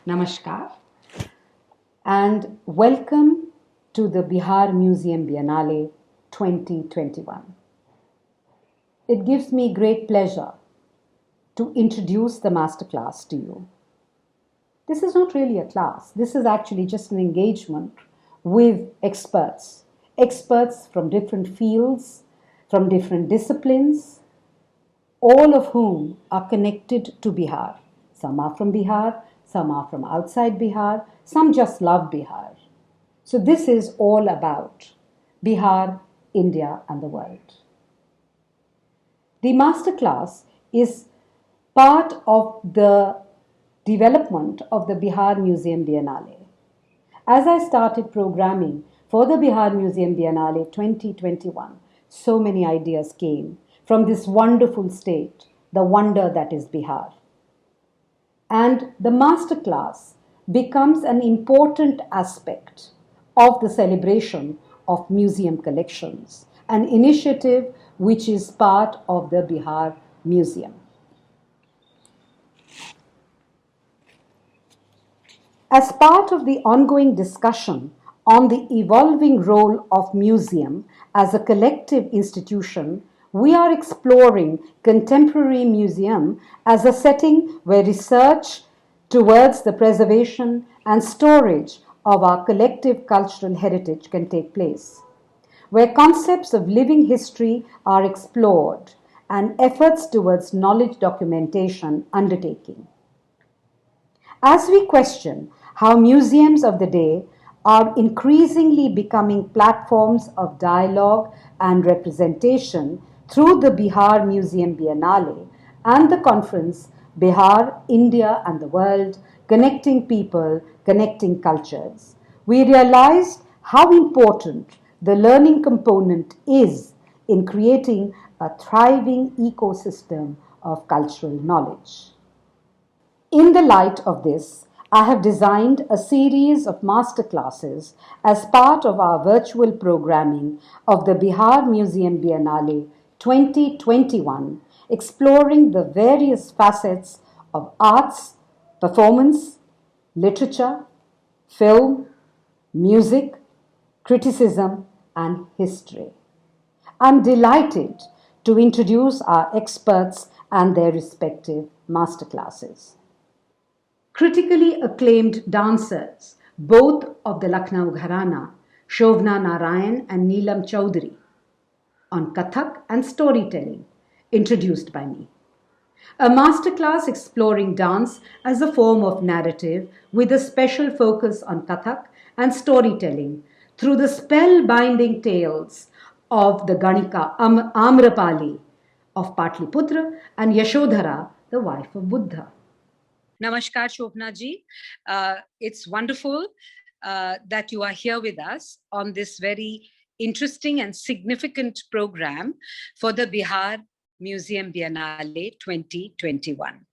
Namaskar and welcome to the Bihar Museum Biennale 2021. It gives me great pleasure to introduce the masterclass to you. This is not really a class, this is actually just an engagement with experts from different fields, from different disciplines, all of whom are connected to Bihar. Some are from Bihar, some are from outside Bihar, some just love Bihar. So this is all about Bihar, India and the world. The masterclass is part of the development of the Bihar Museum Biennale. As I started programming for the Bihar Museum Biennale 2021, so many ideas came from this wonderful state, the wonder that is Bihar. And the masterclass becomes an important aspect of the celebration of museum collections, an initiative which is part of the Bihar Museum. As part of the ongoing discussion on the evolving role of museum as a collective institution, we are exploring contemporary museum as a setting where research towards the preservation and storage of our collective cultural heritage can take place, where concepts of living history are explored and efforts towards knowledge documentation undertaken. As we question how museums of the day are increasingly becoming platforms of dialogue and representation through the Bihar Museum Biennale and the conference Bihar, India and the World, Connecting People, Connecting Cultures, we realized how important the learning component is in creating a thriving ecosystem of cultural knowledge. In the light of this, I have designed a series of masterclasses as part of our virtual programming of the Bihar Museum Biennale 2021, exploring the various facets of arts, performance, literature, film, music, criticism, and history. I'm delighted to introduce our experts and their respective masterclasses. Critically acclaimed dancers, both of the Lucknow Gharana, Shobhna Narayan and Neelam Chaudhary, on Kathak and storytelling, introduced by me. A masterclass exploring dance as a form of narrative with a special focus on Kathak and storytelling through the spellbinding tales of the Ganika Amrapali of Patliputra and Yashodhara, the wife of Buddha. Namaskar, Shobhna ji. It's wonderful that you are here with us on this very interesting and significant program for the Bihar Museum Biennale 2021.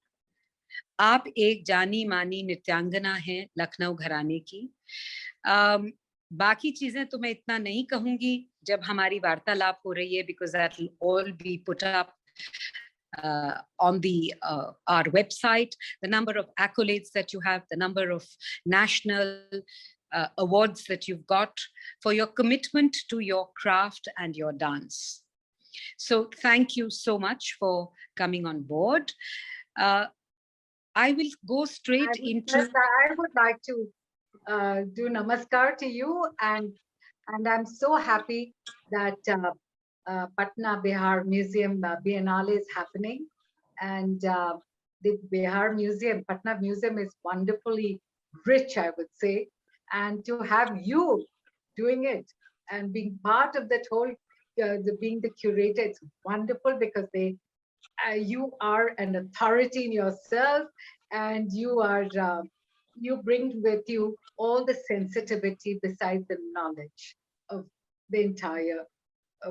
आप एक जानी मानी नृत्यांगना हैं लखनऊ घराने की। बाकी चीजें तो मैं इतना नहीं कहूंगी जब हमारी वार्तालाप हो रही है, because that will all be put up on our website, the number of accolades that you have, the number of national awards that you've got for your commitment to your craft and your dance. So thank you so much for coming on board. I will go straight into... I would like to do namaskar to you, and I'm so happy that Patna Bihar Museum Biennale is happening, and the Bihar Museum, Patna Museum is wonderfully rich, I would say, and to have you doing it and being part of that whole, being the curator, it's wonderful because you are an authority in yourself, and you are you bring with you all the sensitivity besides the knowledge of the entire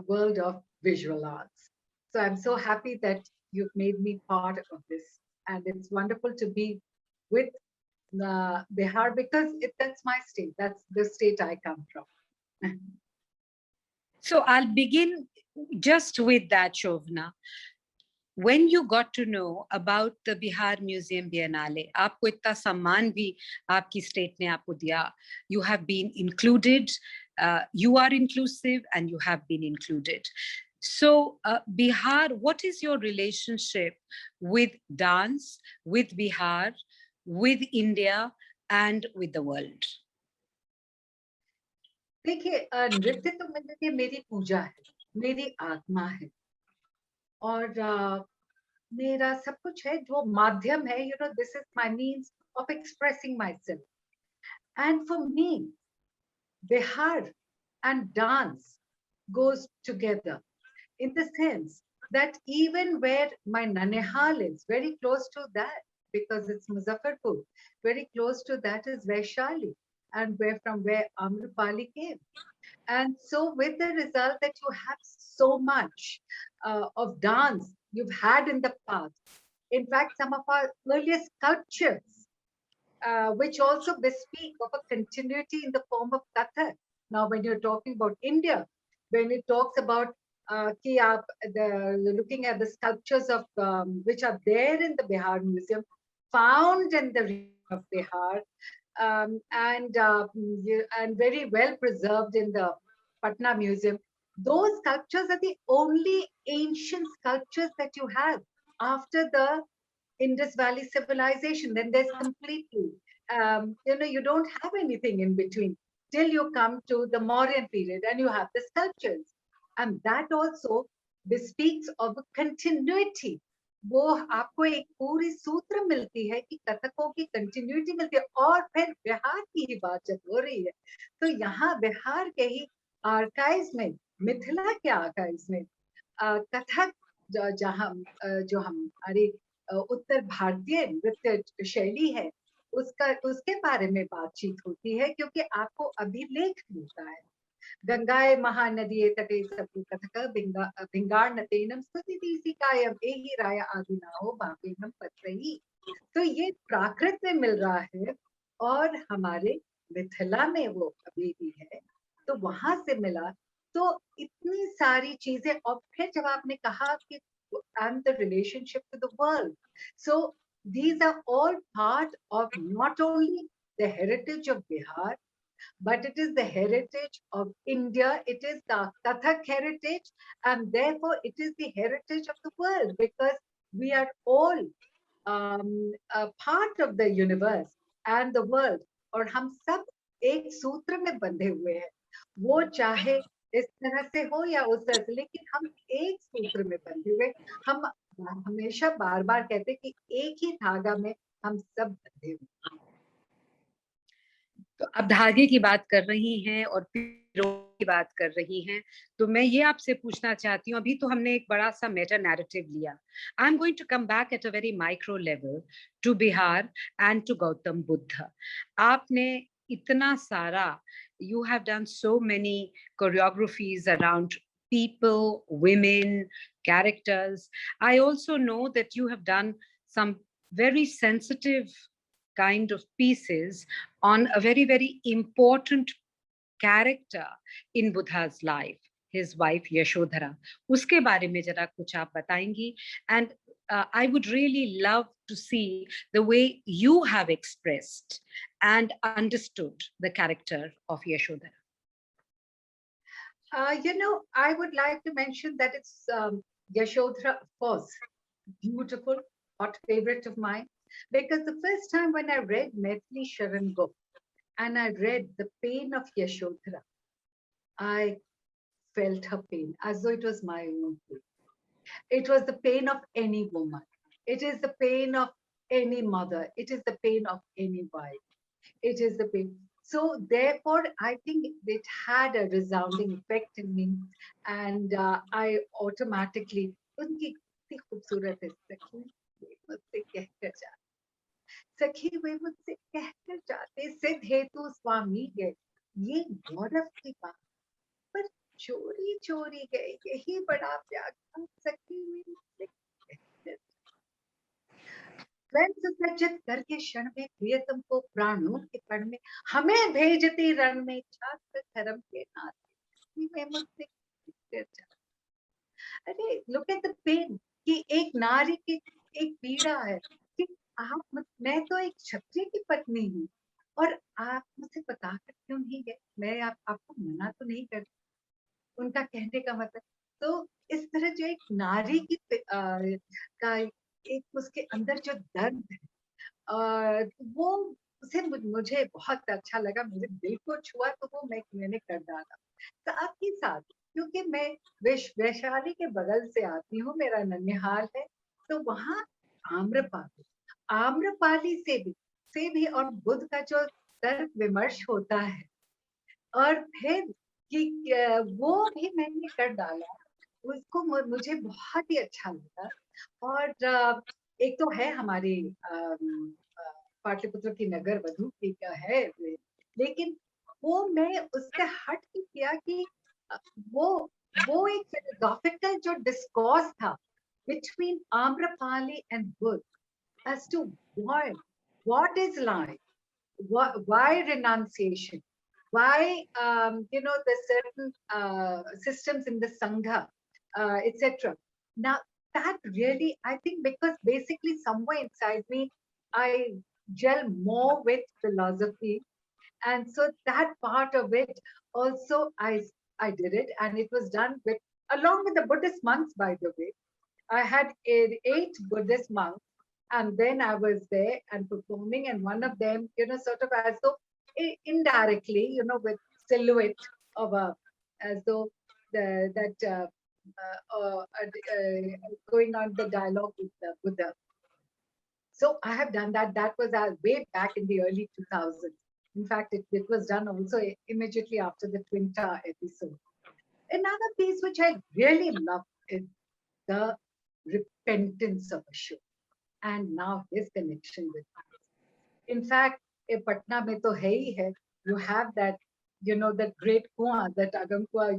world of visual arts. So I'm so happy that you've made me part of this, and it's wonderful to be with Bihar because that's my state. That's the state I come from. So I'll begin just with that, Shobhna. when you got to know about the Bihar Museum Biennale, आपको इतना सम्मान भी आपकी state ने आपको दिया, you have been included, you are inclusive and you have been included. So Bihar, what is your relationship with dance, with Bihar, with India and with the world? देखिए, नृत्य तो मेरे लिए मेरी पूजा है, मेरी आत्मा है, और मेरा सब कुछ है, जो माध्यम है, you know, this is my means of expressing myself. And for me, Bihar and dance goes together in the sense that even where my Nanehal is, very close to that, because it's Muzaffarpur, very close to that is Vaishali, and from where Amrapali came. And so with the result that you have so much of dance you've had in the past. In fact, some of our earliest sculptures, which also bespeak of a continuity in the form of Kathak. Now, when you're talking about India, when it talks about looking at the sculptures of which are there in the Bihar Museum, found in the region of Bihar, and very well preserved in the Patna Museum. Those sculptures are the only ancient sculptures that you have after the Indus Valley civilization. Then there's completely, you don't have anything in between till you come to the Mauryan period and you have the sculptures. And that also bespeaks of a continuity. वो आपको एक पूरी सूत्र मिलती है कि कथकों की continuity मिलती है। और फिर बिहार की ही बात जब हो रही है, तो यहाँ बिहार के ही आर्काइव्स में, मिथिला के आर्काइव्स में कथक जो हमारी उत्तर भारतीय नृत्य शैली है, उसके बारे में बातचीत होती है, क्योंकि आपको अभिलेख मिलता है। गंगाए महानदिये तटे सबु कथक भिंगार नतेनम स्तुति कायम एहि राय आदिनाहो बापेनम पत्रही। तो ये प्राकृत में मिल रहा है और हमारे मिथिला में वो अभी भी है, तो वहां से मिला। तो इतनी सारी चीजें, और फिर जब आपने कहा कि and the relationship to the world, so these are all part of not only the heritage of Bihar, but it is the heritage of India. It is the Kathak heritage, and therefore it is the heritage of the world, because we are all a part of the universe and the world. और हम सब एक सूत्र में बंधे हुए हैं, वो चाहे इस तरह से हो या उस तरह से, लेकिन हम एक सूत्र में बंधे हुए। हम हमेशा बार बार कहते हैं कि एक ही धागा में हम सब बंधे हुए। तो अब धागे की बात कर रही हैं और पीरों की बात कर रही हैं, तो मैं ये आपसे पूछना चाहती हूँ, अभी तो हमने एक बड़ा सा मेटा नैरेटिव लिया। I am going to come back at a very micro level to Bihar and to Gautam Buddha. आपने इतना सारा, you have done so many choreographies around people, women, characters. I also know that you have done some very sensitive kind of pieces on a very, very important character in Buddha's life, his wife Yashodhara. Uske बारे में जरा कुछ आप बताएंगी? And I would really love to see the way you have expressed and understood the character of Yashodhara. I would like to mention that it's Yashodhara, of course, beautiful, hot favorite of mine, because the first time when I read Maithili Sharan Go and I read the pain of Yashodhara, I felt her pain as though it was my own pain. It was the pain of any woman. It is the pain of any mother. It is the pain of any wife. It is the pain. So therefore, I think it had a resounding effect in me, and I automatically, उनकी कितनी खूबसूरत है सखी, वे मुझसे कहकर जाते, सखी वे मुझसे कहकर जाते, सिद्ध हेतु स्वामी गए, ये गौरव की बात, पर चोरी चोरी गए, यही बड़ा प्यार था, सखी वे मुझसे कहकर। सुसज्जित करके क्षण में प्रियतम को प्राणों के पण में, हमें भेजती रण में छात्र धर्म के नाते, में मुझसे अरे, look at the pain. कि एक नारी की एक पीड़ा है कि मैं तो एक क्षत्रिय की पत्नी हूँ और आप मुझसे बता कर क्यों नहीं गए? मैं आपको मना तो नहीं कर, उनका कहने का मतलब। तो इस तरह जो एक नारी की का एक उसके अंदर जो दर्द है, वो उसे मुझे बहुत अच्छा लगा, मेरे दिल को छुआ, तो वो मैंने कर डाला। साथ ही साथ क्योंकि मैं वैशाली के बगल से आती हूँ, मेरा ननिहाल है, तो वहाँ आम्रपाली आम्रपाली से भी और बुद्ध का जो तर्क विमर्श होता है, और फिर कि वो भी मैंने कर डाला, उसको मुझे बहुत ही अच्छा लगा। और एक तो है हमारी पाटलिपुत्र की नगर वधु की का है लेकिन वो मैं उससे हट के किया कि अ, वो वो एक फिलोसॉफिकल जो डिस्कोर्स था between Amrapali and Buddha as to what is life, why renunciation, why the certain systems in the sangha, etc. Now that really, I think, because basically somewhere inside me I gel more with philosophy, and so that part of it also I did it, and it was done with along with the Buddhist monks, by the way. I had eight Buddhist monks, and then I was there and performing, and one of them, sort of as though indirectly, with silhouette of a, as though that going on the dialogue with the Buddha. So I have done that. That was way back in the early 2000s. In fact, it was done also immediately after the Twin Tower episode. Another piece which I really love is the repentance of Ashok, and now his connection with us. In fact, Patna mein to hai hi hai. You have that, that great Kuan, that Agam Kuan,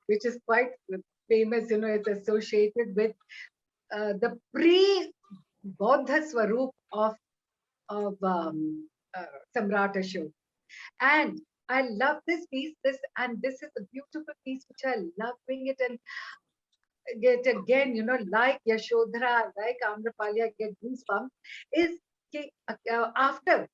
which is quite famous. It's associated with the pre-Bodha Swarup of Samrat Ashok. And I love this piece. This is a beautiful piece which I love doing it, and get again, like Yashodhara, like Amrapali, I get goosebumps, is after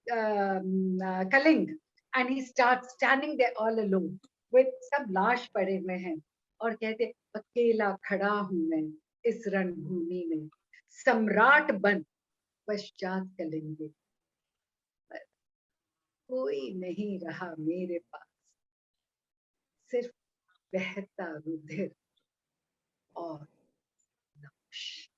Kaling, and he starts standing there all alone with सब लाश पड़े हुए हैं और कहते अकेला खड़ा हूं मैं इस रणभूमि में, सम्राट बन पश्चात कलेंगे, पर कोई नहीं रहा मेरे पास, सिर्फ बहता रुधिर और नक्श.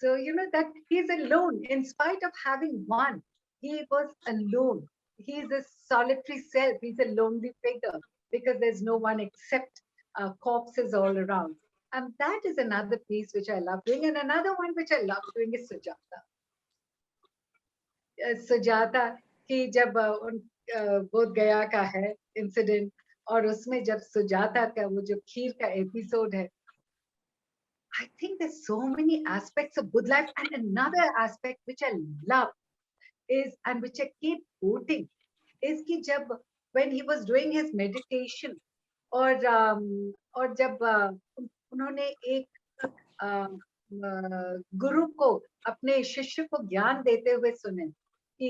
So, that he's alone. In spite of having won, he was alone. He's a solitary self. He's a lonely figure because there's no one except corpses all around. And that is another piece which I love doing. And another one which I love doing is Sujata. Sujata, कि जब बोध गया का है incident, और उसमें जब सुजाता का वो जो खीर का एपिसोड है, I think there's so many aspects of Buddha life. And another aspect which I love is, and which I keep quoting, is कि जब when he was doing his meditation, और जब उन्होंने एक गुरु को अपने शिष्य को ज्ञान देते हुए सुने कि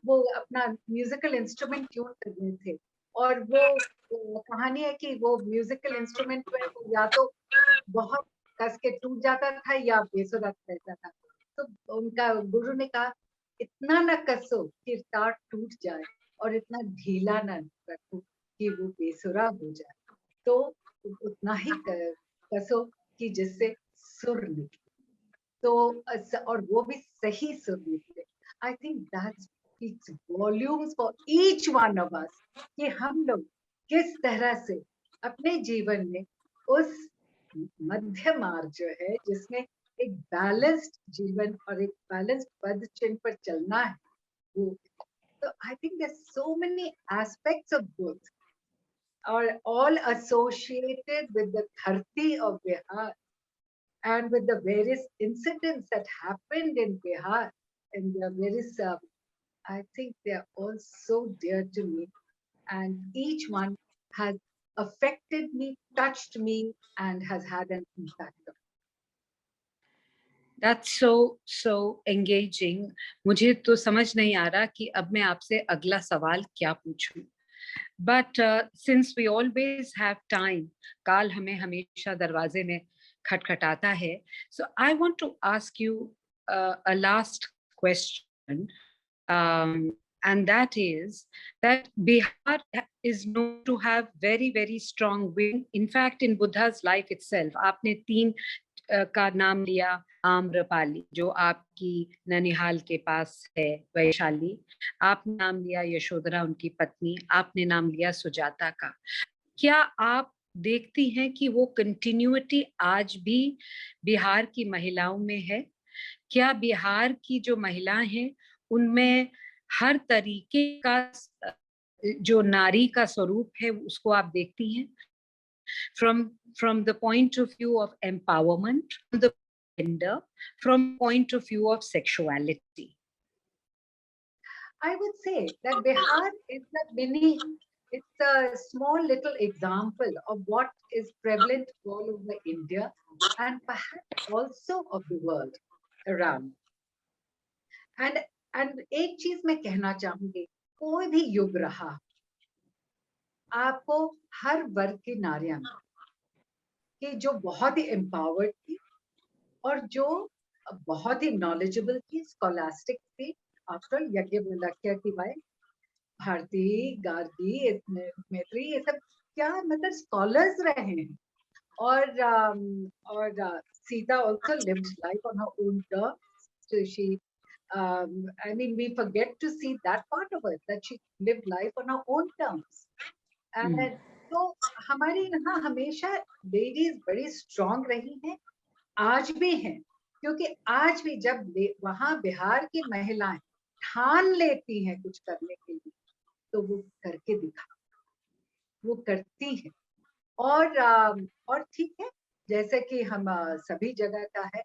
वो अपना म्यूजिकल इंस्ट्रूमेंट ट्यून करने थे, और वो कहानी है कि वो म्यूजिकल इंस्ट्रूमेंट में वो या तो बहुत कस के टूट जाता था या बेसुरा रहता था। तो उनका गुरु ने कहा, इतना न कसो कि तार टूट जाए, और इतना ढीला न रखो कि वो बेसुरा हो जाए, तो उतना ही कसो कि जिससे सुर निकले, तो और वो भी सही सुर निकले. I think that speaks volumes for each one of us कि हम लोग किस तरह से अपने जीवन में उस मध्य मार्ग जो है, जिसमें एक बैलेंस्ड जीवन और एक बैलेंस्ड पद चिन्ह पर चलना है, वो. तो I think there so many aspects of both are all associated with the dharti of Bihar and with the various incidents that happened in Bihar, and the various I think they are all so dear to me, and each one has affected me, touched me, and has had an impact on me. That's so engaging. मुझे तो समझ नहीं आ रहा कि अब मैं आपसे अगला सवाल क्या पूछूं. But since we always have time, काल हमें हमेशा दरवाजे में खटखटाता है. So I want to ask you a last question, and that is that Bihar is known to have very strong wind. In fact, in Buddha's life itself, आपने तीन का नाम लिया. आम्रपाली जो आपकी ननिहाल के पास है, वैशाली. आपने नाम लिया यशोधरा उनकी पत्नी. आपने नाम लिया सुजाता का. क्या आप देखती हैं कि वो कंटिन्यूटी आज भी बिहार की महिलाओं में है? क्या बिहार की जो महिलाएं हैं उनमें हर तरीके का जो नारी का स्वरूप है उसको आप देखती हैं? From the point of view of empowerment, from the gender, from point of view of sexuality. I would say that Bihar is it's a small little example of what is prevalent all over India and perhaps also of the world around. And एक चीज मैं कहना चाहूंगी, कोई भी युग रहा, आपको हर वर्ग की नारियां कि जो बहुत ही एम्पावर्ड थी और जो बहुत ही नॉलेजेबल थी, स्कॉलास्टिक थी. आफ्टर यज्ञवल्क्य की वाइफ भारती, गार्गी, मैत्री, ये सब क्या मतलब स्कॉलर्स रहे हैं. और Sita also lived life on her own terms. So she, I mean, we forget to see that part of it, that she lived life on her own terms. And तो हमारे यहाँ हमेशा लेडीज बड़ी स्ट्रांग रही हैं, आज भी हैं, क्योंकि आज भी जब वहां बिहार की महिलाएं ठान लेती हैं कुछ करने के लिए तो वो करके दिखा, वो करती हैं. और ठीक है, जैसे कि हम सभी जगह का है.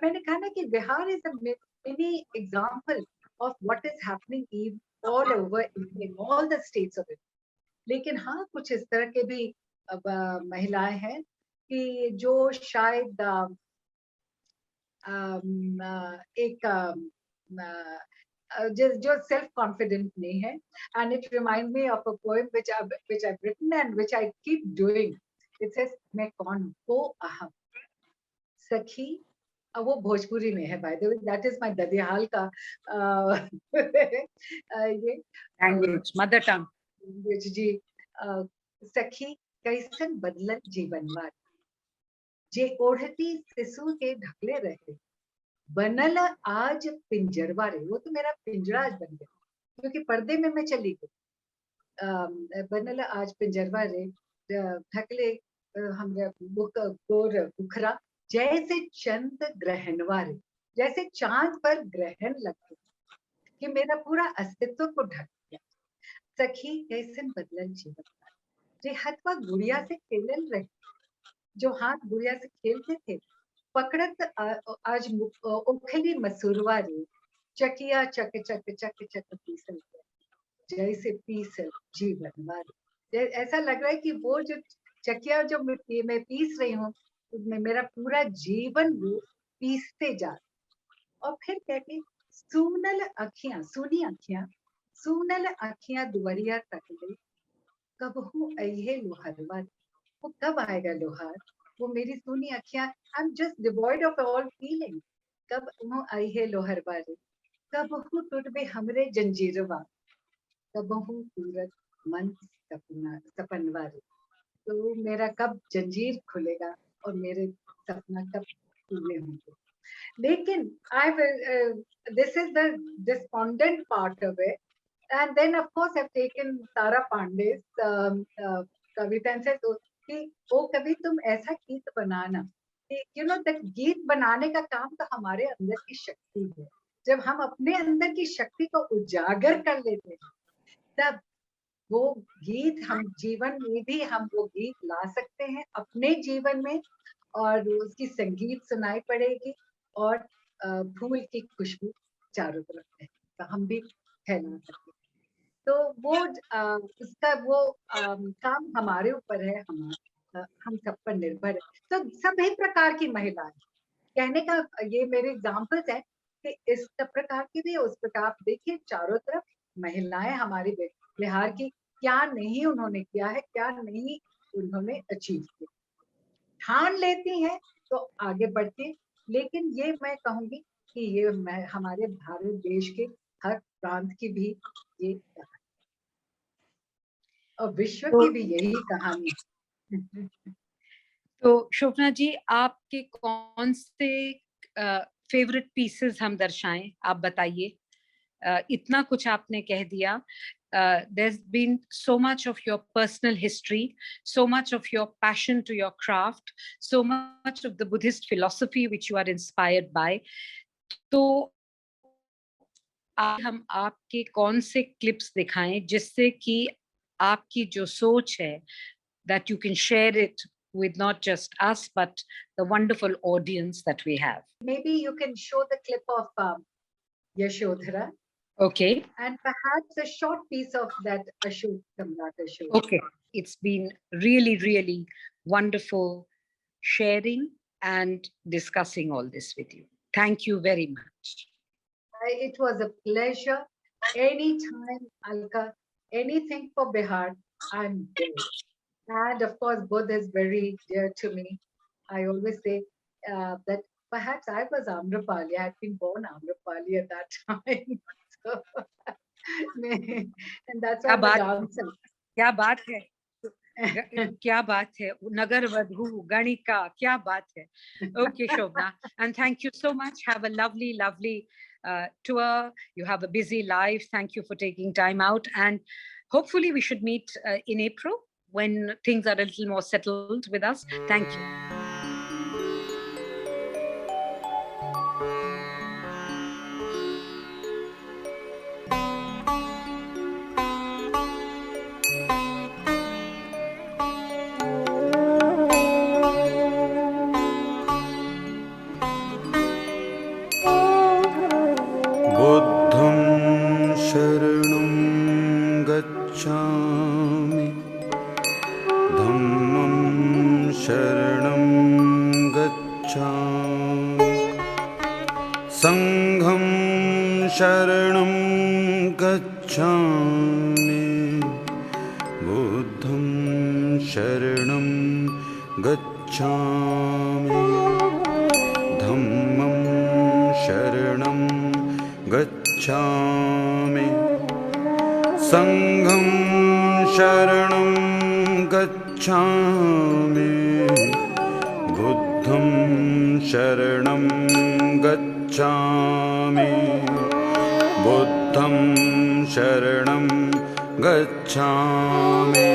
मैंने कहा ना कि Bihar is a mini example of what is happening all over in all the states of it. लेकिन हाँ, कुछ इस तरह के भी महिलाएं हैं कि जो शायद एक जो सेल्फ कॉन्फिडेंट नहीं है. And it remind me of a poem which I've written and which I keep doing. It says मैं कौन हो अहम सखी. वो भोजपुरी में है, by the way. That is my ददियाल का ये लैंग्वेज, मदर टंग लैंग्वेज जी. सखी कैसन बदलन जीवन वार जे ओढ़ती सिसु के ढकले रहे बनल आज पिंजरवा रे. वो तो मेरा पिंजरा आज बन गया क्योंकि पर्दे में मैं चली गई. बनल आज पिंजरवा रे ढकले हमरा गोर बुखरा जैसे चंद ग्रहणवा रे. जैसे चांद पर ग्रहण लगे कि मेरा पूरा अस्तित्व को ढक गया. सखी कैसन बदलन जीवन जे हथवा गुड़िया से खेलन रहे, जो हाथ गुड़िया से खेलते थे पकड़त आज ओखली मसूरवा रे चकिया चक चक चक चक पीसल जैसे पीसल जीवन वाले. ऐसा लग रहा है कि वो जो चकिया जो मैं पीस रही हूँ उसमें मेरा पूरा जीवन वो पीसते जा. और फिर कहती सूनल अखियां, सूनल अखियां दुवरिया तक ले कब हूँ अहे लोहरवा. वो कब आएगा लोहार. वो मेरी सूनी अखियां, I am just devoid of all feeling. कब हूँ अहे लोहरवा रे कब हूँ टूटबे हमरे जंजीरवा कब हूँ पूरत मन सपनवा रे. तो मेरा कब जंजीर खुलेगा और मेरे सपना कब पूरे होंगे. लेकिन I will, this is the despondent part of it. And then of course I've taken Tara Pandey's Kavita and said कि ओ कभी तुम ऐसा गीत बनाना. You know that गीत बनाने का काम तो हमारे अंदर की शक्ति है. जब हम अपने अंदर की शक्ति को उजागर कर लेते हैं तब वो गीत हम जीवन में भी हम वो गीत ला सकते हैं अपने जीवन में. और उसकी संगीत सुनाई पड़ेगी और फूल की खुशबू चारों तरफ है तो हम भी फैला सकते हैं. तो वो उसका वो काम हमारे ऊपर है, हम सब पर निर्भर है। तो सभी प्रकार की महिलाएं, कहने का ये मेरे एग्जाम्पल्स हैं कि इस प्रकार की भी, उस प्रकार आप देखिए चारों तरफ महिलाएं हमारी बिहार की, क्या नहीं उन्होंने किया है, क्या नहीं उन्होंने अचीव किया। ठान लेती हैं तो आगे बढ़ती, लेकिन ये मैं कहूंगी कि ये मैं हमारे भारत देश के हर प्रांत की भी ये कहानी, और विश्व की भी यही कहानी है। तो शोभना जी, आपके कौन से फेवरेट पीसेस हम दर्शाएं, आप बताइए। इतना कुछ आपने कह दिया. There's been so much of your personal history, so much of your passion to your craft, so much of the Buddhist philosophy which you are inspired by. तो आज हम आपके कौन से क्लिप्स दिखाएं जिससे कि आपकी जो सोच है, that you can share it with not just us but the wonderful audience that we have. Maybe you can show the clip of Yashodhara. Okay. And perhaps a short piece of that Ashok, Samrat Ashok. Okay. It's been really, really wonderful sharing and discussing all this with you. Thank you very much. It was a pleasure. Anytime, Alka, anything for Bihar, I'm there. And of course, Buddha is very dear to me. I always say that perhaps I was Amrapali. I had been born Amrapali at that time. So, and that's why the dancer. क्या बात है, क्या बात है, नगर वधू गणिका, क्या बात है. Okay, Shobna, and thank you so much. Have a lovely tour. You have a busy life. Thank you for taking time out, and hopefully we should meet in April when things are a little more settled with us. Thank you. शरणं गच्छामि बुद्धं शरणं गच्छामि धम्मं शरणं गच्छामि संघं शरणं गच्छामि बुद्धं शरणं गच्छामि बुद्धं शरणं गच्छामि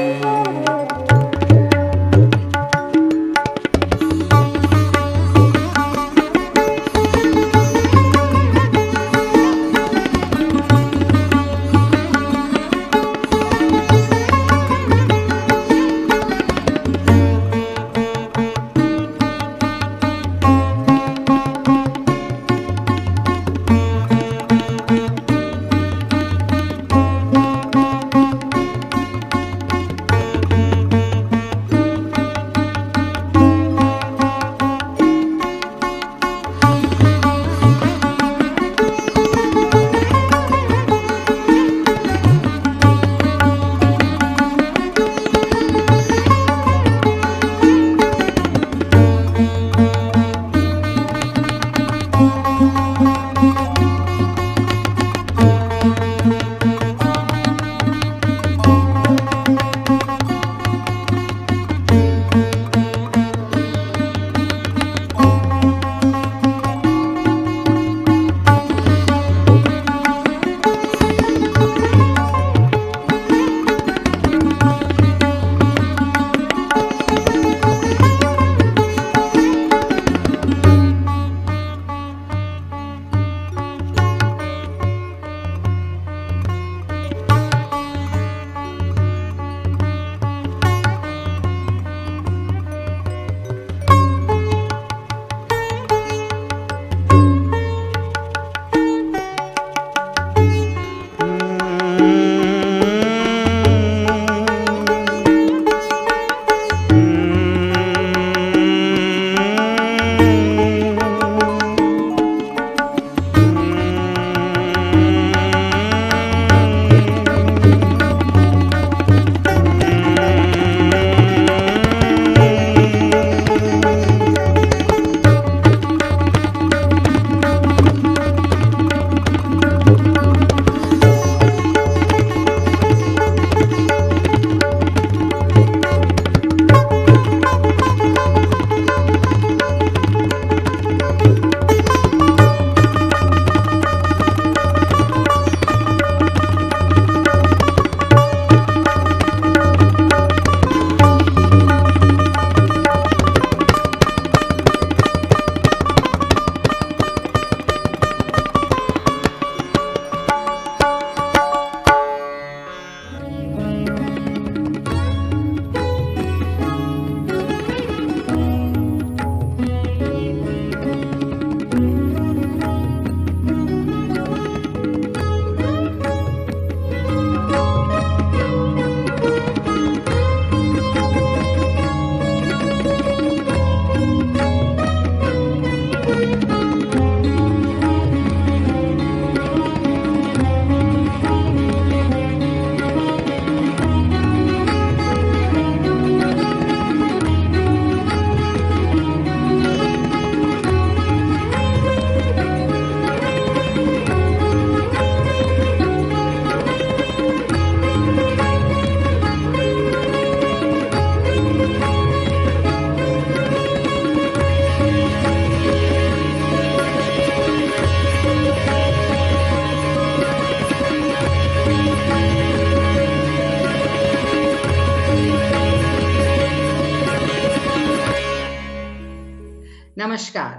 नमस्कार।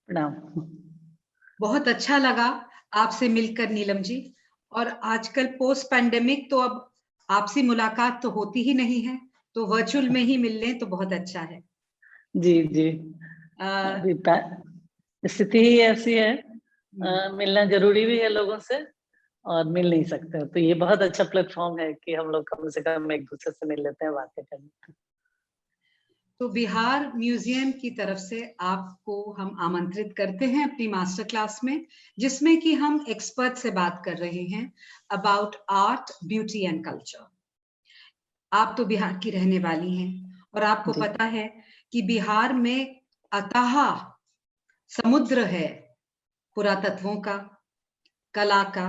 प्रणाम। बहुत अच्छा लगा आपसे मिलकर नीलम जी। और आजकल पोस्ट पैंडेमिक तो अब आपसी मुलाकात तो होती ही नहीं है, तो वर्चुअल में ही मिल लें तो बहुत अच्छा है। जी जी, अ, अभी स्थिति ही ऐसी है, मिलना जरूरी भी है लोगों से और मिल नहीं सकते, तो ये बहुत अच्छा प्लेटफॉर्म है कि हम लोग कम से कम एक दूसरे से मिल लेते हैं, बातें करते हैं। तो बिहार म्यूजियम की तरफ से आपको हम आमंत्रित करते हैं अपनी मास्टर क्लास में, जिसमें कि हम एक्सपर्ट से बात कर रहे हैं about art, beauty and culture. आप तो बिहार की रहने वाली हैं और आपको जी। पता है कि बिहार में अथाह समुद्र है पुरातत्वों का, कला का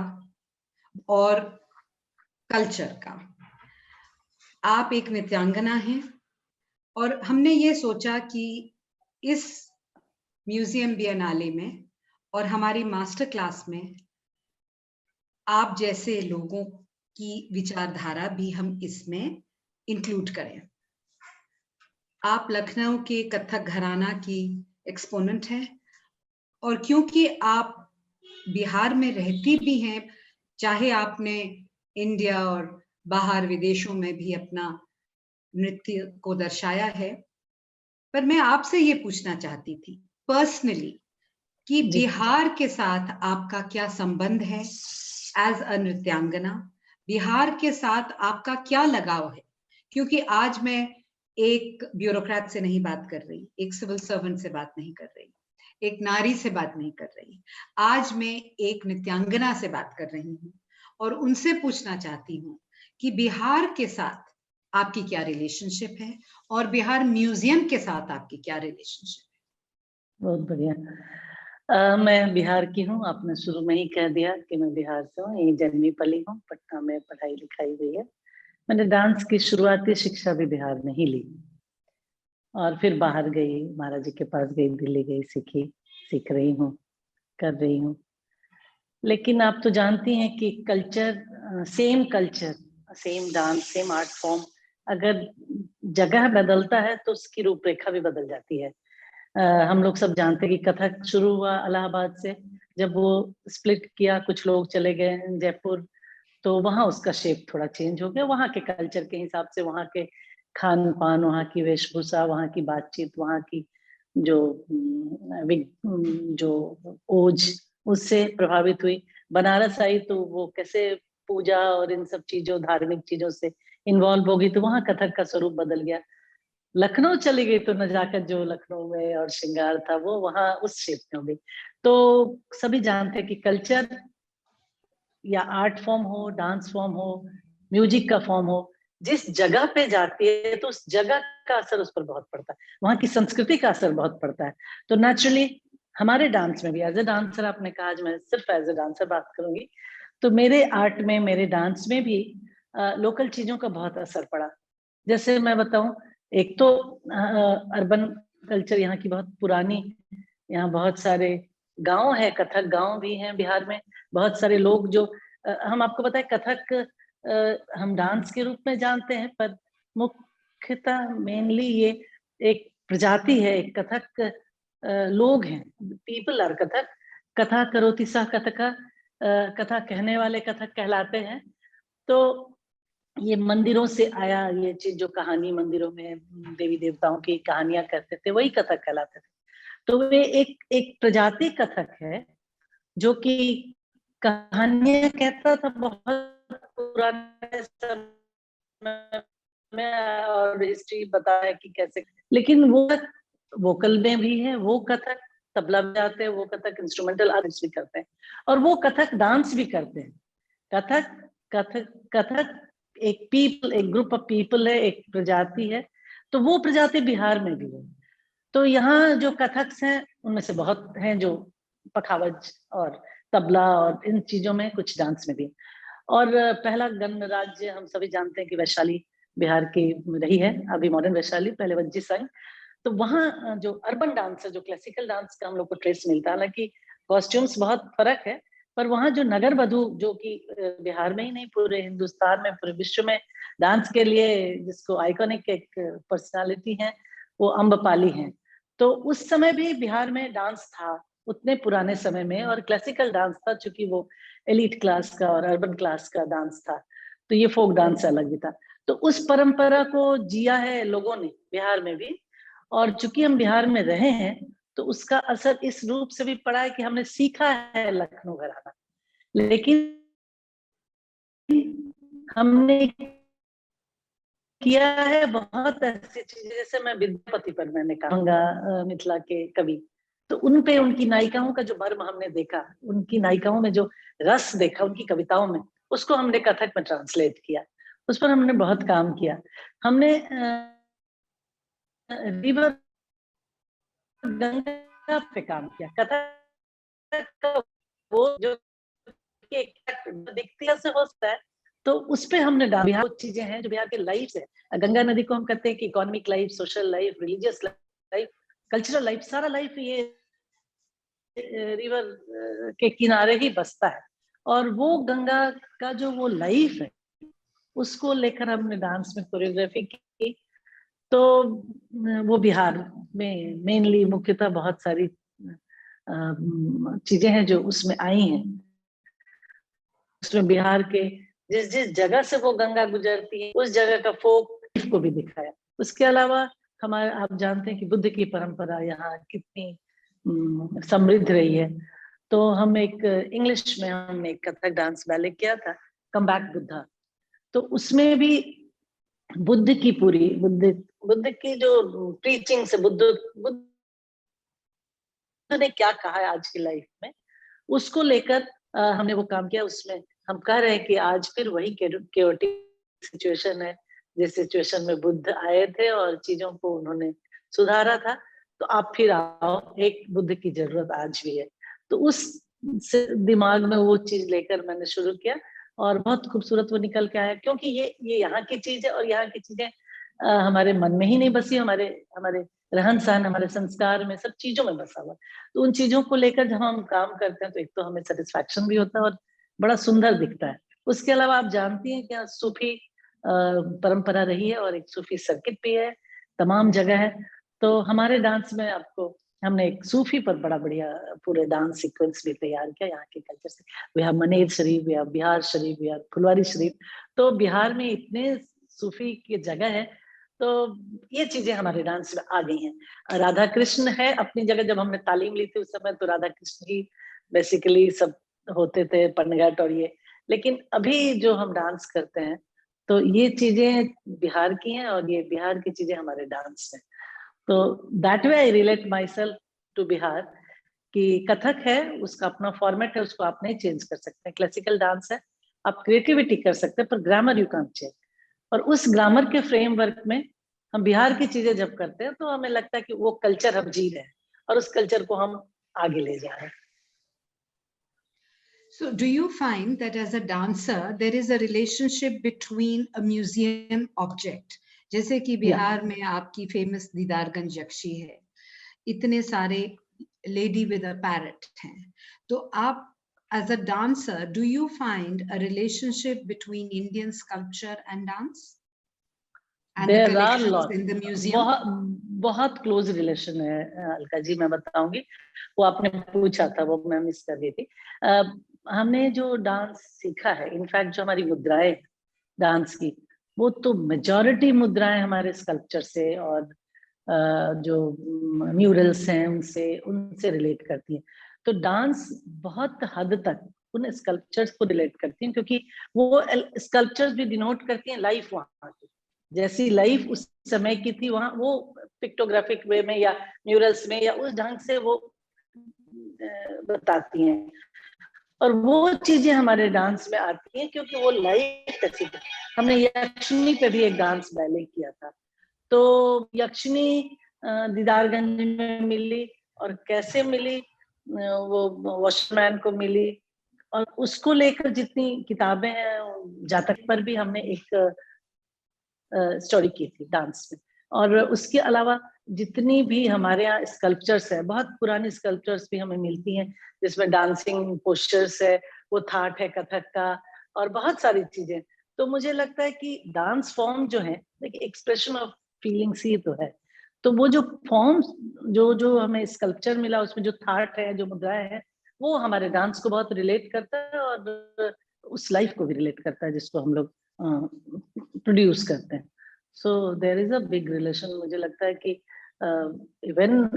और कल्चर का। आप एक नृत्यांगना हैं और हमने ये सोचा कि इस म्यूजियम बिएनाले में और हमारी मास्टर क्लास में आप जैसे लोगों की विचारधारा भी हम इसमें इंक्लूड करें। आप लखनऊ के कथक घराना की एक्सपोनेंट हैं और क्योंकि आप बिहार में रहती भी हैं, चाहे आपने इंडिया और बाहर विदेशों में भी अपना नृत्य को दर्शाया है, पर मैं आपसे ये पूछना चाहती थी पर्सनली कि जी। बिहार के साथ आपका क्या संबंध है एज अ नृत्यांगना, बिहार के साथ आपका क्या लगाव है? क्योंकि आज मैं एक ब्यूरोक्रेट से नहीं बात कर रही, एक सिविल सर्वेंट से बात नहीं कर रही, एक नारी से बात नहीं कर रही, आज मैं एक नृत्यांगना से बात कर रही हूँ और उनसे पूछना चाहती हूँ कि बिहार के साथ आपकी क्या रिलेशनशिप है और बिहार म्यूजियम के साथ आपकी क्या रिलेशनशिप है? बहुत बढ़िया। मैं बिहार की हूँ, आपने शुरू में ही कह दिया कि मैं बिहार से हूँ, यही जन्मी पली हूँ, पटना में पढ़ाई लिखाई हुई है। मैंने डांस की शुरुआती शिक्षा भी बिहार में ही ली और फिर बाहर गई, महाराज जी के पास गई, दिल्ली गई, सीख रही हूँ, कर रही हूँ। लेकिन आप तो जानती हैं कि culture, same dance, sem art form, अगर जगह बदलता है तो उसकी रूपरेखा भी बदल जाती है। हम लोग सब जानते हैं कि कथक शुरू हुआ इलाहाबाद से, जब वो स्प्लिट किया, कुछ लोग चले गए जयपुर, तो वहाँ उसका शेप थोड़ा चेंज हो गया, वहाँ के कल्चर के हिसाब से, वहाँ के खान पान, वहाँ की वेशभूषा, वहाँ की बातचीत, वहाँ की जो जो ओज, उससे प्रभावित हुई। बनारस आई तो वो कैसे पूजा और इन सब चीजों, धार्मिक चीजों से इन्वॉल्व होगी, तो वहाँ कथक का स्वरूप बदल गया। लखनऊ चली गई तो नजाकत जो लखनऊ में और श्रृंगार था वो वहाँ उस शेप में हो गई। तो सभी जानते हैं कि कल्चर या आर्ट फॉर्म हो, डांस फॉर्म हो, म्यूजिक का फॉर्म हो, जिस जगह पे जाती है तो उस जगह का असर उस पर बहुत पड़ता है, वहाँ की संस्कृति का असर बहुत पड़ता है। तो नेचुरली हमारे डांस में भी, एज ए डांसर, आपने कहा आज मैं सिर्फ एज ए डांसर बात करूंगी, तो मेरे आर्ट में, मेरे डांस में भी लोकल चीजों का बहुत असर पड़ा। जैसे मैं बताऊं, एक तो अर्बन कल्चर यहाँ की बहुत पुरानी, यहाँ बहुत सारे गांव है, कथक गांव भी हैं बिहार में, बहुत सारे लोग जो हम, आपको पता है कथक हम डांस के रूप में जानते हैं, पर मुख्यतः मेनली ये एक प्रजाति है, एक कथक लोग हैं, पीपल आर कथक, कथा करोति सह कथका, कथा कहने वाले कथक कहलाते हैं। तो ये मंदिरों से आया ये चीज, जो कहानी मंदिरों में देवी देवताओं की कहानियां कहते थे, वही कथक कहलाते थे। तो वे एक प्रजाति कथक है जो कि कहानियां कहता था बहुत पुराने समय में, और हिस्ट्री बताया कि कैसे, लेकिन वो वोकल में भी है, वो कथक तबला बजाते हैं, वो कथक इंस्ट्रूमेंटल आर्टिस्ट भी करते हैं, और वो कथक डांस भी करते हैं। कथक एक पीपल, एक ग्रुप ऑफ पीपल है, एक प्रजाति है, तो वो प्रजाति बिहार में भी है। तो यहाँ जो कथक्स हैं उनमें से बहुत हैं जो पखावज और तबला और इन चीजों में, कुछ डांस में भी। और पहला गणराज्य हम सभी जानते हैं कि वैशाली बिहार की रही है, अभी मॉडर्न वैशाली, पहले वज्जी संघ। तो वहाँ जो अर्बन डांस है, जो क्लासिकल डांस का हम लोग को ट्रेस मिलता है, हालांकि कॉस्ट्यूम्स बहुत फर्क है, पर वहाँ जो नगर वधु, जो कि बिहार में ही नहीं पूरे हिंदुस्तान में, पूरे विश्व में डांस के लिए जिसको आइकॉनिक एक पर्सनालिटी है, वो अम्बपाली हैं। तो उस समय भी बिहार में डांस था उतने पुराने समय में, और क्लासिकल डांस था, चूंकि वो एलीट क्लास का और अर्बन क्लास का डांस था, तो ये फोक डांस अलग ही था। तो उस परंपरा को जिया है लोगों ने बिहार में भी, और चूंकि हम बिहार में रहे हैं तो उसका असर इस रूप से भी पड़ा है कि हमने सीखा है लखनऊ घराना, लेकिन हमने किया है बहुत ऐसी चीजें, जैसे मैं विद्यापति पर मैंने कहा, मिथिला के कवि, तो उन पे उनकी नायिकाओं का जो मर्म हमने देखा, उनकी नायिकाओं में जो रस देखा उनकी कविताओं में, उसको हमने कथक में ट्रांसलेट किया, उस पर हमने बहुत काम किया। हमने रिवर गंगा पे काम किया, कथक का वो जो दिखती से होता है, तो उस पे हमने बिहार चीजें हैं जो बिहार के लाइफ है। गंगा नदी को हम कहते हैं कि economic life, social life, religious life, cultural life, सारा लाइफ ये रिवर के किनारे ही बसता है। और वो गंगा का जो वो लाइफ है उसको लेकर हमने डांस में कोरियोग्राफी की। तो वो बिहार में मेनली मुख्यतः बहुत सारी चीजें हैं जो उसमें आई हैं। उसमें बिहार के जिस जिस जगह से वो गंगा गुजरती है उस जगह का फोक को भी दिखाया। उसके अलावा हमारे, आप जानते हैं कि बुद्ध की परंपरा यहाँ कितनी समृद्ध रही है। तो हम एक इंग्लिश में हमने एक कथक डांस बैले किया था, कम बैक बुद्धा। तो उसमें भी बुद्ध की पूरी बुद्ध की जो प्रीचिंग से बुद्ध ने क्या कहा है आज की लाइफ में, उसको लेकर हमने वो काम किया। उसमें हम कह रहे हैं कि आज फिर वही केओटिक सिचुएशन है जिस सिचुएशन में बुद्ध आए थे और चीजों को उन्होंने सुधारा था, तो आप फिर आओ, एक बुद्ध की जरूरत आज भी है। तो उस दिमाग में वो चीज लेकर मैंने शुरू किया और बहुत खूबसूरत वो निकल के आया, क्योंकि ये यहाँ की चीज है और यहाँ की चीजें हमारे मन में ही नहीं बसी, हमारे हमारे रहन सहन, हमारे संस्कार में, सब चीजों में बसा हुआ। तो उन चीजों को लेकर जब हम काम करते हैं तो एक तो हमें सेटिस्फैक्शन भी होता है और बड़ा सुंदर दिखता है। उसके अलावा आप जानती हैं क्या, सूफी परंपरा रही है और एक सूफी सर्किट भी है तमाम जगह है। तो हमारे डांस में आपको हमने एक सूफी पर बड़ा बढ़िया पूरे डांस सीक्वेंस भी तैयार किया यहाँ के कल्चर से। We have Maner Sharif, we have Bihar Sharif, we have Phulwari Sharif. तो बिहार में इतने सूफी की जगह है, तो ये चीजें हमारे डांस में आ गई हैं। राधा कृष्ण है अपनी जगह, जब हमने तालीम ली थी उस समय तो राधा कृष्ण ही बेसिकली सब होते थे, पन्नघट और ये। लेकिन अभी जो हम डांस करते हैं तो ये चीजें बिहार की हैं और ये बिहार की चीजें हमारे डांस में। तो that way I relate myself to Bihar, कि कथक है उसका अपना फॉर्मेट है, उसको आप नहीं चेंज कर सकते। क्लासिकल डांस है, आप क्रिएटिविटी कर सकते हैं पर ग्रामर यू कांट चेंज। और उस ग्रामर के फ्रेमवर्क में हम बिहार की चीजें जब करते हैं तो हमें लगता है कि वो कल्चर हम जी रहे हैं और उस कल्चर को हम आगे ले जा रहे हैं। So do you find that as a dancer there is a relationship between a museum object, जैसे कि बिहार में आपकी फेमस दीदारगंज यक्षी है, इतने सारे लेडी विद अ पैरट हैं, तो आप as a dancer do you find a relationship between Indian sculpture and dance and the There are collections lot, in the museum? बहुत क्लोज रिलेशन है अलका जी, मैं बताऊंगी। वो आपने पूछा था वो मैं मिस कर गई थी। हमने जो डांस सीखा है, इनफैक्ट जो हमारी मुद्राएं डांस की, वो तो मेजॉरिटी मुद्राएं हमारे स्कल्पचर से और जो म्यूरल्स हैं उनसे रिलेट करती हैं। तो डांस बहुत हद तक उन स्कल्पचर्स को रिलेट करती हैं, क्योंकि वो स्कल्पचर्स भी डिनोट करती हैं लाइफ वहां की, जैसी लाइफ उस समय की थी वहां, वो पिक्टोग्राफिक वे में या म्यूरल्स में या उस ढंग से वो बताती हैं। और वो चीजें हमारे डांस में आती हैं क्योंकि वो लाइफ कैसी थी। हमने यक्षिणी पे भी एक डांस बैले किया था, तो यक्षिणी दीदारगंज में मिली और कैसे मिली, वो वॉशमैन को मिली और उसको लेकर जितनी किताबें हैं, जातक पर भी हमने एक स्टोरी की थी डांस में। और उसके अलावा जितनी भी हमारे यहाँ स्कल्पचर्स है, बहुत पुरानी स्कल्पचर्स भी हमें मिलती हैं जिसमें डांसिंग पोस्चर्स है, वो थाट है कथक का और बहुत सारी चीजें। तो मुझे लगता है कि डांस फॉर्म जो है देखिए एक्सप्रेशन ऑफ फीलिंग्स ही तो है। तो वो जो फॉर्म्स, जो जो हमें स्कल्पचर मिला, उसमें जो थाट है, जो मुद्राएं हैं, वो हमारे डांस को बहुत रिलेट करता है और उस लाइफ को भी रिलेट करता है जिसको हम लोग प्रोड्यूस करते हैं। So there is a big relation. मुझे लगता है कि इवन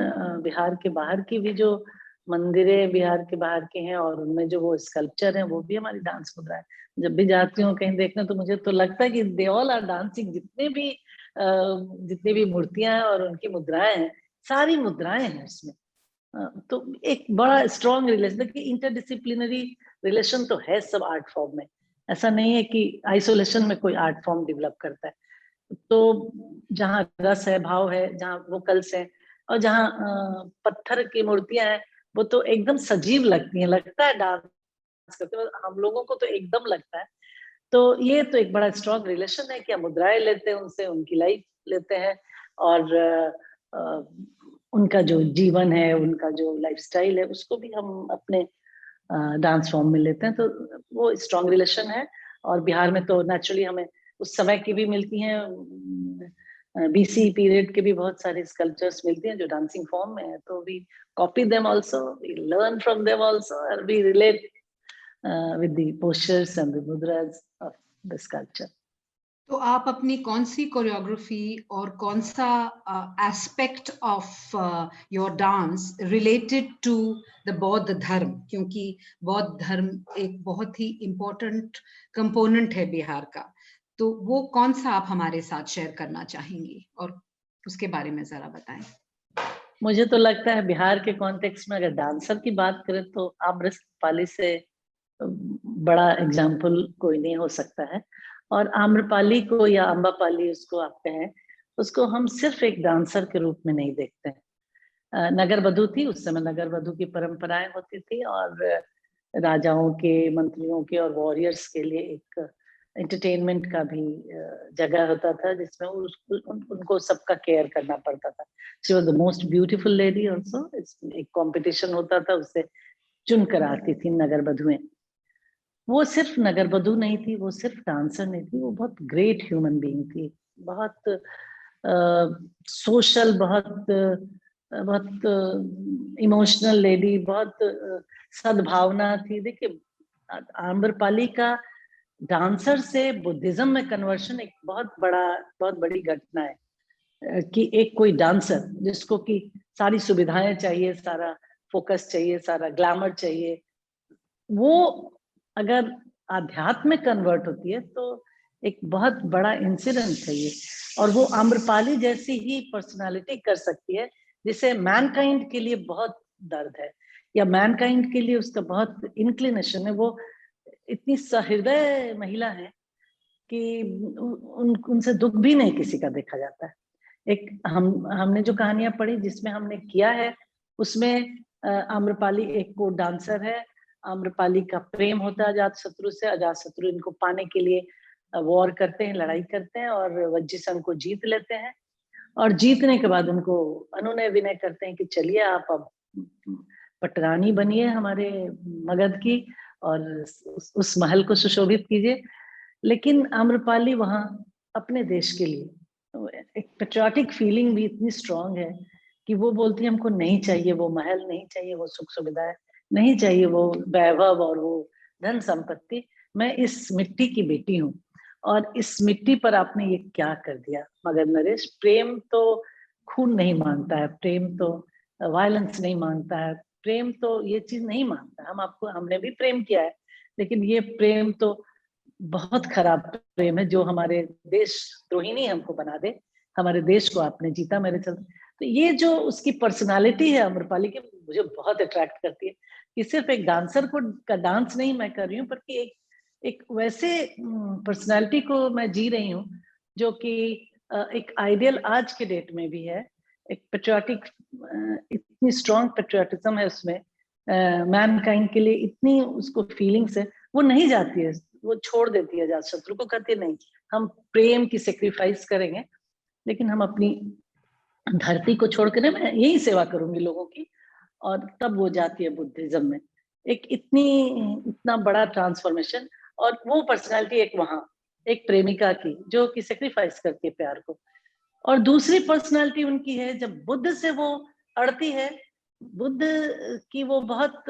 बिहार के बाहर की भी जो मंदिरें बिहार के बाहर के हैं और उनमें जो वो स्कल्पचर है वो भी हमारी डांस मुद्रा है। जब भी जाती हूँ कहीं देखने तो मुझे तो लगता है कि दे ऑल आर डांसिंग। जितनी भी मूर्तियां हैं और उनकी मुद्राएं हैं, सारी मुद्राएं हैं उसमें। तो एक बड़ा स्ट्रॉन्ग रिलेशन, कि इंटरडिसिप्लिनरी रिलेशन तो है सब आर्ट फॉर्म में। ऐसा नहीं है कि आइसोलेशन में कोई आर्ट फॉर्म डेवलप करता है। तो जहाँ रस है, भाव है, जहाँ वोकल्स है, और जहाँ पत्थर की मूर्तियां हैं, वो तो एकदम सजीव लगती हैं। लगता है डांस करते हुए हम लोगों को तो एकदम लगता है। तो ये तो एक बड़ा स्ट्रॉन्ग रिलेशन है कि हम मुद्राएं लेते हैं उनसे, उनकी लाइफ लेते हैं, और उनका जो जीवन है, उनका जो लाइफस्टाइल है, उसको भी हम अपने डांस फॉर्म में लेते हैं। तो वो स्ट्रॉन्ग रिलेशन है। और बिहार में तो नेचुरली हमें उस समय की भी मिलती हैं, बीसी पीरियड के भी बहुत सारे स्कल्पचर्स मिलती हैं जो डांसिंग फॉर्म में है। तो we copy them also, we learn from them also, और we relate with the postures and the mudras of the sculpture. तो आप अपनी कौन सी कोरियोग्राफी और कौन सा aspect of your dance related to the बौद्ध धर्म, क्योंकि बौद्ध धर्म एक बहुत ही इम्पोर्टेंट कंपोनेंट है बिहार का, तो वो कौन सा आप हमारे साथ शेयर करना चाहेंगी और उसके बारे में जरा बताएं। मुझे तो लगता है बिहार के कॉन्टेक्स्ट में अगर डांसर की बात करें तो आम्रपाली से बड़ा एग्जाम्पल कोई नहीं हो सकता है। और आम्रपाली को या अम्बापाली उसको आप कहें, उसको हम सिर्फ एक डांसर के रूप में नहीं देखते हैं। नगर वधू थी, उस समय नगर वधू की परंपराएं होती थी, और राजाओं के, मंत्रियों के और वॉरियर्स के लिए एक एंटरटेनमेंट का भी जगह होता था, जिसमें उनको सबका केयर करना पड़ता था। She was the most beautiful lady also. एक कॉम्पिटिशन होता था, उससे चुन कर आती थी नगर वधुएं। वो सिर्फ नगर वधू नहीं थी, वो सिर्फ डांसर नहीं थी, वो बहुत ग्रेट ह्यूमन बीइंग थी। बहुत सोशल, बहुत इमोशनल लेडी, बहुत सद्भावना थी। देखिए, आम्रपाली का डांसर से बुद्धिज्म में कन्वर्शन एक बहुत बड़ी घटना है। कि एक कोई डांसर जिसको कि सारी सुविधाएं चाहिए, सारा फोकस चाहिए, सारा ग्लैमर चाहिए, वो अगर आध्यात्म में कन्वर्ट होती है तो एक बहुत बड़ा इंसिडेंट है ये। और वो आम्रपाली जैसी ही पर्सनालिटी कर सकती है जिसे मैनकाइंड के लिए बहुत दर्द है, या मैनकाइंड के लिए उसका बहुत इंक्लिनेशन है। वो इतनी सहृदय महिला है कि उनसे दुख भी नहीं किसी का देखा जाता है। एक हमने जो कहानियां पढ़ी, जिसमें हमने किया है, उसमें आम्रपाली एक को डांसर है। आम्रपाली का प्रेम होता है अजातशत्रु से। अजातशत्रु इनको पाने के लिए वॉर करते हैं, लड़ाई करते हैं, और वज्जीसन को जीत लेते हैं। और जीतने के बाद उनको अनुनय विनय करते हैं कि चलिए आप अब पटरानी बनिए हमारे मगध की, और उस महल को सुशोभित कीजिए। लेकिन आम्रपाली वहां अपने देश के लिए एक पेट्रियाटिक फीलिंग भी इतनी स्ट्रांग है कि वो बोलती है हमको नहीं चाहिए वो महल, नहीं चाहिए वो सुख सुविधाएं, नहीं चाहिए वो वैभव और वो धन संपत्ति। मैं इस मिट्टी की बेटी हूँ, और इस मिट्टी पर आपने ये क्या कर दिया। मगर नरेश, प्रेम तो खून नहीं मांगता है, प्रेम तो वायलेंस नहीं मांगता है, प्रेम तो ये चीज नहीं मांगता। हमने भी प्रेम किया है, लेकिन ये प्रेम तो बहुत खराब प्रेम है जो हमारे देश द्रोहिणी हमको बना दे। हमारे देश को आपने जीता मेरे चलते। तो ये जो उसकी पर्सनालिटी है आम्रपाली की, मुझे बहुत अट्रैक्ट करती है कि सिर्फ एक डांसर का डांस नहीं मैं कर रही हूँ, बल्कि एक वैसे पर्सनालिटी को मैं जी रही हूँ जो कि एक आइडियल आज के डेट में भी है। एक पेट्रियाटिक, इतनी स्ट्रॉन्ग पेट्रियाटिज्म है उसमें, मैनकाइंड के लिए इतनी उसको फीलिंग्स है, वो नहीं जाती है, वो छोड़ देती है अजातशत्रु को, कहती नहीं हम प्रेम की सेक्रीफाइस करेंगे, लेकिन हम अपनी धरती को छोड़कर मैं यही सेवा करूंगी लोगों की। और तब वो जाती है बुद्धिज्म में। एक इतना बड़ा ट्रांसफॉर्मेशन, और वो पर्सनालिटी एक वहां एक प्रेमिका की जो कि सेक्रीफाइस करती है प्यार को। और दूसरी पर्सनालिटी उनकी है जब बुद्ध से वो अड़ती है, बुद्ध की वो बहुत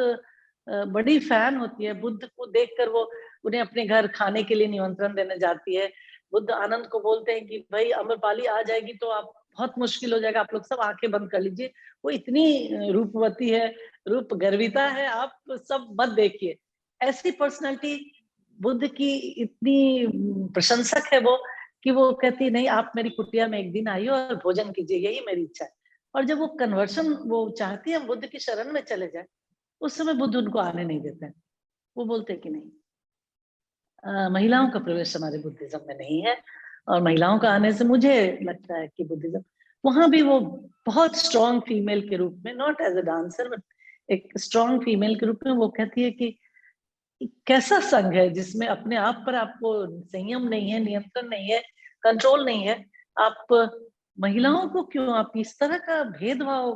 बड़ी फैन होती है, बुद्ध को देखकर वो उन्हें अपने घर खाने के लिए निमंत्रण देने जाती है। बुद्ध आनंद को बोलते हैं कि भाई अम्रपाली आ जाएगी तो आप बहुत मुश्किल हो जाएगा, आप लोग सब आंखें बंद कर लीजिए, वो इतनी रूपवती है, रूप गर्विता है, आप सब मत देखिए। ऐसी पर्सनालिटी बुद्ध की इतनी प्रशंसक है वो कि वो कहती नहीं, आप मेरी कुटिया में एक दिन आइए और भोजन कीजिए, यही मेरी इच्छा है। और जब वो कन्वर्शन वो चाहती है हम बुद्ध की शरण में चले जाए, उस समय बुद्ध उनको आने नहीं देते हैं। वो बोलते हैं कि नहीं, महिलाओं का प्रवेश हमारे बुद्धिज्म में नहीं है, और महिलाओं का आने से मुझे लगता है कि बुद्धिज्म, वहां भी वो बहुत स्ट्रॉन्ग फीमेल के रूप में, not as a dancer but एक स्ट्रॉन्ग फीमेल के रूप में वो कहती है कि कैसा संघ है जिसमें अपने आप पर आपको संयम नहीं है, नियंत्रण नहीं है, कंट्रोल नहीं है, आप महिलाओं को क्यों, आप इस तरह का भेदभाव,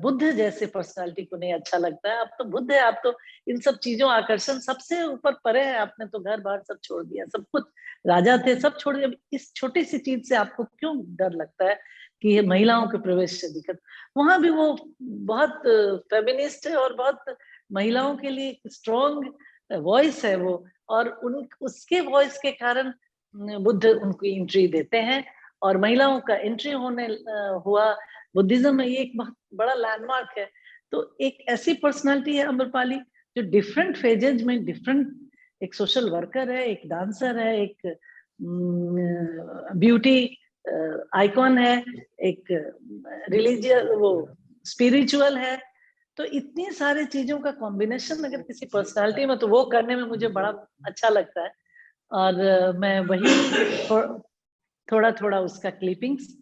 बुद्ध जैसे पर्सनालिटी को नहीं अच्छा लगता है। आप तो बुद्ध है, आप तो इन सब चीजों आकर्षण सबसे ऊपर परे है, आपने तो घर बार सब छोड़ दिया, सब कुछ राजा थे सब छोड़ दिया, इस छोटी सी चीज से आपको क्यों डर लगता है कि ये महिलाओं के प्रवेश से दिक्कत। वहां भी वो बहुत फेमिनिस्ट है और बहुत महिलाओं के लिए स्ट्रॉन्ग वॉइस है वो, और उन उसके वॉइस के कारण बुद्ध उनको एंट्री देते हैं, और महिलाओं का एंट्री होने हुआ बुद्धिज्म में, ये एक बहुत बड़ा लैंडमार्क है। तो एक ऐसी पर्सनालिटी है अम्रपाली जो डिफरेंट फेजेज में डिफरेंट, एक सोशल वर्कर है, एक डांसर है, एक ब्यूटी आइकॉन है, एक रिलीजियस वो स्पिरिचुअल है। तो इतनी सारी चीजों का कॉम्बिनेशन अगर किसी पर्सनालिटी में, तो वो करने में मुझे बड़ा अच्छा लगता है। और मैं वही थोड़ा थोड़ा उसका क्लिपिंग्स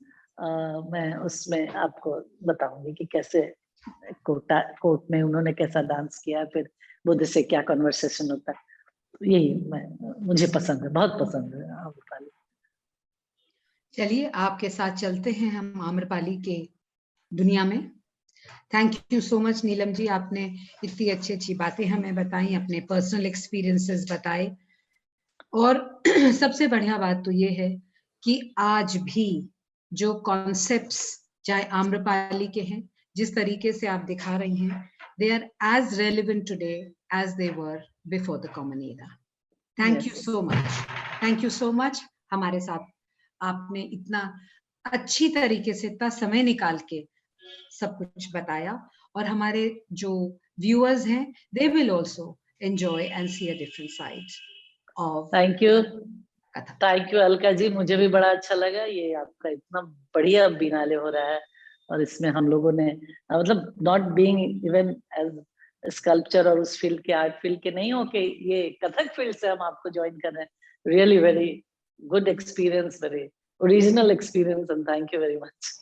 मैं उसमें आपको बताऊंगी कि कैसे कोर्ट में उन्होंने कैसा डांस किया, फिर बुद्ध से क्या कन्वर्सेशन होता है। यही मुझे पसंद है, बहुत पसंद है आम्रपाली। चलिए आपके साथ चलते हैं हम आम्रपाली के दुनिया में। Thank you so much Neelam ji, आपने इतनी अच्छी अच्छी बातें हमें बताई, अपने पर्सनल एक्सपीरियंसेस बताए। और सबसे बढ़िया बात तो ये है कि आज भी जो कॉन्सेप्ट्स चाहे आम्रपाली के हैं, जिस तरीके से आप दिखा रही हैं, they are as relevant today as they were before the common era. Thank you so much, thank you so much. हमारे साथ आपने इतना अच्छी तरीके से इतना समय निकाल के सब कुछ बताया, और हमारे जो व्यूअर्स हैं they will also enjoy and see a different side of. Thank you Alka ji, मुझे भी बड़ा अच्छा लगा, ये आपका इतना बढ़िया बिनाले हो रहा है, और इसमें हम लोगों ने मतलब not being even as sculpture और उस फील्ड के, आर्ट फील्ड के नहीं हो के ये कथक फील्ड से हम आपको ज्वाइन कर रहे हैं। Really very good experience, very original experience, and thank you very much.